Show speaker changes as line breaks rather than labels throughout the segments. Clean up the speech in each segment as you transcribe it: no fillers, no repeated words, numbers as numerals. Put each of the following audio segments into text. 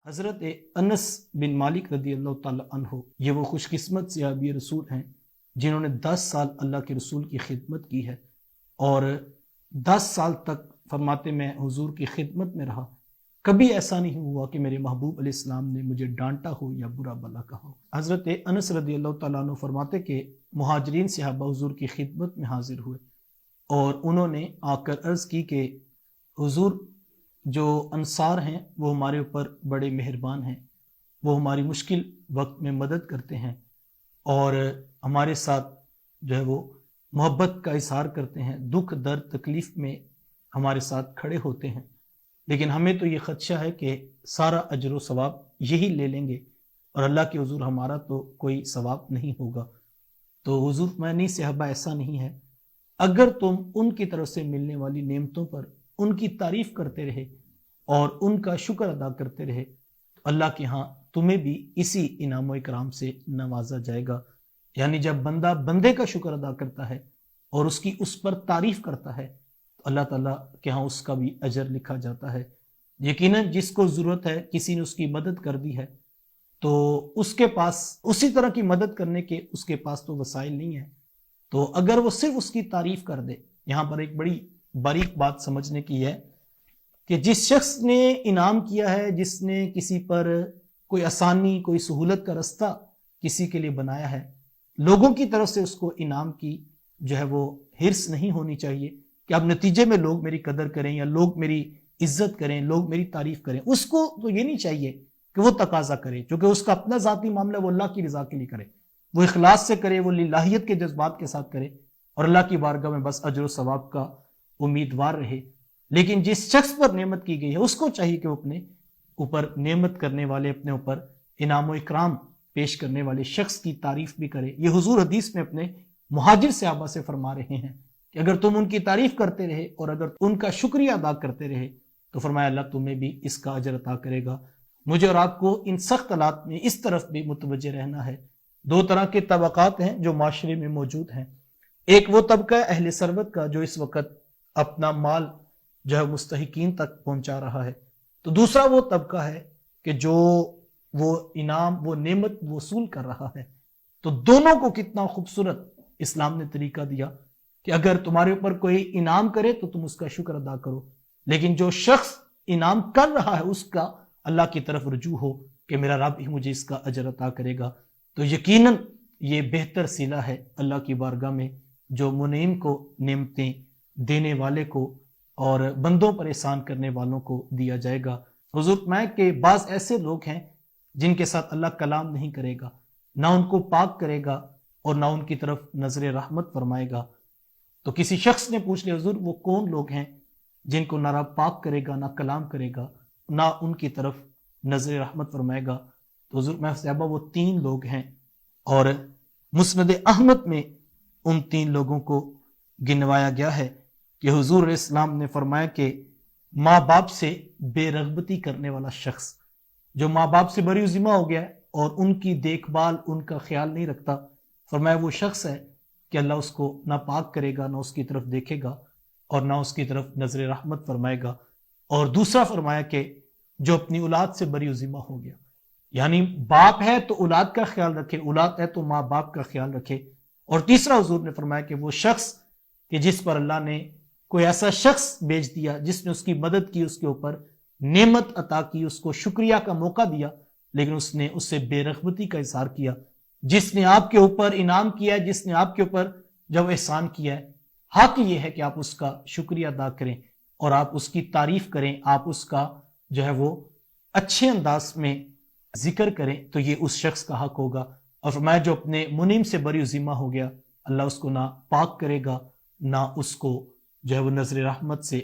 حضرت انس بن مالک رضی اللہ تعالیٰ عنہ یہ وہ خوش قسمت صحابی رسول ہیں جنہوں نے 10 سال اللہ کے رسول کی خدمت کی ہے، اور 10 سال تک فرماتے میں حضور کی خدمت میں رہا، کبھی ایسا نہیں ہوا کہ میرے محبوب علیہ السلام نے مجھے ڈانٹا ہو یا برا بھلا کہا ہو۔ حضرت انس رضی اللہ تعالیٰ عنہ فرماتے کہ مہاجرین صحابہ حضور کی خدمت میں حاضر ہوئے اور انہوں نے آ کر عرض کی کہ حضور، جو انصار ہیں وہ ہمارے اوپر بڑے مہربان ہیں، وہ ہماری مشکل وقت میں مدد کرتے ہیں اور ہمارے ساتھ جو ہے وہ محبت کا اظہار کرتے ہیں، دکھ درد تکلیف میں ہمارے ساتھ کھڑے ہوتے ہیں، لیکن ہمیں تو یہ خدشہ ہے کہ سارا اجر و ثواب یہی لے لیں گے اور اللہ کے حضور ہمارا تو کوئی ثواب نہیں ہوگا۔ تو حضور میں نہیں، صحابہ ایسا نہیں ہے، اگر تم ان کی طرف سے ملنے والی نعمتوں پر ان کی تعریف کرتے رہے اور ان کا شکر ادا کرتے رہے تو اللہ کے ہاں تمہیں بھی اسی انعام و اکرام سے نوازا جائے گا۔ یعنی جب بندہ بندے کا شکر ادا کرتا ہے اور اس کی اس پر تعریف کرتا ہے تو اللہ تعالیٰ کے ہاں اس کا بھی اجر لکھا جاتا ہے۔ یقیناً جس کو ضرورت ہے، کسی نے اس کی مدد کر دی ہے تو اس کے پاس اسی طرح کی مدد کرنے کے اس کے پاس تو وسائل نہیں ہیں، تو اگر وہ صرف اس کی تعریف کر دے۔ یہاں پر ایک بڑی باریک بات سمجھنے کی ہے کہ جس شخص نے انعام کیا ہے، جس نے کسی پر کوئی آسانی، کوئی سہولت کا رستہ کسی کے لیے بنایا ہے، لوگوں کی طرف سے اس کو انعام کی جو ہے وہ حرص نہیں ہونی چاہیے کہ اب نتیجے میں لوگ میری قدر کریں یا لوگ میری عزت کریں، لوگ میری تعریف کریں۔ اس کو تو یہ نہیں چاہیے کہ وہ تقاضا کرے، چونکہ اس کا اپنا ذاتی معاملہ، وہ اللہ کی رضا کے لیے کرے، وہ اخلاص سے کرے، وہ للہیت کے جذبات کے ساتھ کرے اور اللہ کی بارگاہ میں بس اجر و ثواب کا امیدوار رہے۔ لیکن جس شخص پر نعمت کی گئی ہے اس کو چاہیے کہ وہ اپنے اوپر نعمت کرنے والے، اپنے اوپر انعام و اکرام پیش کرنے والے شخص کی تعریف بھی کرے۔ یہ حضور حدیث میں اپنے مہاجر صحابہ سے فرما رہے ہیں کہ اگر تم ان کی تعریف کرتے رہے اور اگر ان کا شکریہ ادا کرتے رہے تو فرمایا اللہ تمہیں بھی اس کا اجر عطا کرے گا۔ مجھے اور آپ کو ان سخت حالات میں اس طرف بھی متوجہ رہنا ہے۔ 2 طرح کے طبقات ہیں جو معاشرے میں موجود ہیں۔ ایک وہ طبقہ ہے اہل ثروت کا جو اس وقت اپنا مال جو ہے مستحقین تک پہنچا رہا ہے، تو دوسرا وہ طبقہ ہے کہ جو وہ انعام، وہ نعمت وصول کر رہا ہے۔ تو دونوں کو کتنا خوبصورت اسلام نے طریقہ دیا کہ اگر تمہارے اوپر کوئی انعام کرے تو تم اس کا شکر ادا کرو، لیکن جو شخص انعام کر رہا ہے اس کا اللہ کی طرف رجوع ہو کہ میرا رب ہی مجھے اس کا اجر عطا کرے گا۔ تو یقیناً یہ بہتر صلہ ہے اللہ کی بارگاہ میں، جو منعم کو نعمتیں دینے والے کو اور بندوں پر احسان کرنے والوں کو دیا جائے گا۔ حضور فرمایا کہ بعض ایسے لوگ ہیں جن کے ساتھ اللہ کلام نہیں کرے گا، نہ ان کو پاک کرے گا اور نہ ان کی طرف نظر رحمت فرمائے گا۔ تو کسی شخص نے پوچھ لیا حضور وہ کون لوگ ہیں جن کو نہ رب پاک کرے گا، نہ کلام کرے گا، نہ ان کی طرف نظر رحمت فرمائے گا؟ تو حضور میں صحابہ وہ 3 لوگ ہیں، اور مسند احمد میں ان 3 لوگوں کو گنوایا گیا ہے کہ حضور علیہ السلام نے فرمایا کہ ماں باپ سے بے رغبتی کرنے والا شخص، جو ماں باپ سے بری ذمہ ہو گیا ہے اور ان کی دیکھ بھال، ان کا خیال نہیں رکھتا، فرمایا وہ شخص ہے کہ اللہ اس کو نہ پاک کرے گا، نہ اس کی طرف دیکھے گا اور نہ اس کی طرف نظر رحمت فرمائے گا۔ اور دوسرا فرمایا کہ جو اپنی اولاد سے بری ذمہ ہو گیا، یعنی باپ ہے تو اولاد کا خیال رکھے، اولاد ہے تو ماں باپ کا خیال رکھے۔ اور تیسرا حضور نے فرمایا کہ وہ شخص کہ جس پر اللہ نے کوئی ایسا شخص بھیج دیا جس نے اس کی مدد کی، اس کے اوپر نعمت عطا کی، اس کو شکریہ کا موقع دیا، لیکن اس نے اس سے بے رغبتی کا اظہار کیا۔ جس نے آپ کے اوپر انعام کیا ہے، جس نے آپ کے اوپر جب احسان کیا ہے، حق یہ ہے کہ آپ اس کا شکریہ ادا کریں اور آپ اس کی تعریف کریں، آپ اس کا جو ہے وہ اچھے انداز میں ذکر کریں، تو یہ اس شخص کا حق ہوگا۔ اور فرمایا جو اپنے منعم سے بری ذمہ ہو گیا، اللہ اس کو نہ پاک کرے گا، نہ اس کو جو ہے وہ نظر رحمت سے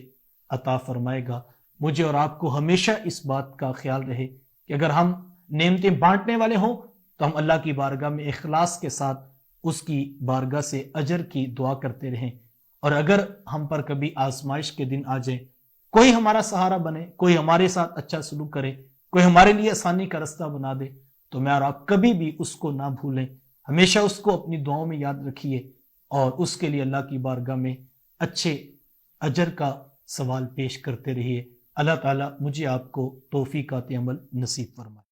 عطا فرمائے گا۔ مجھے اور آپ کو ہمیشہ اس بات کا خیال رہے کہ اگر ہم نعمتیں بانٹنے والے ہوں تو ہم اللہ کی بارگاہ میں اخلاص کے ساتھ اس کی بارگاہ سے اجر کی دعا کرتے رہیں، اور اگر ہم پر کبھی آزمائش کے دن آ جائیں، کوئی ہمارا سہارا بنے، کوئی ہمارے ساتھ اچھا سلوک کرے، کوئی ہمارے لیے آسانی کا رستہ بنا دے، تو میں اور آپ کبھی بھی اس کو نہ بھولیں، ہمیشہ اس کو اپنی دعاؤں میں یاد رکھیے اور اس کے لیے اللہ کی بارگاہ میں اچھے اجر کا سوال پیش کرتے رہیے۔ اللہ تعالیٰ مجھے آپ کو توفیقات عمل نصیب فرمائے۔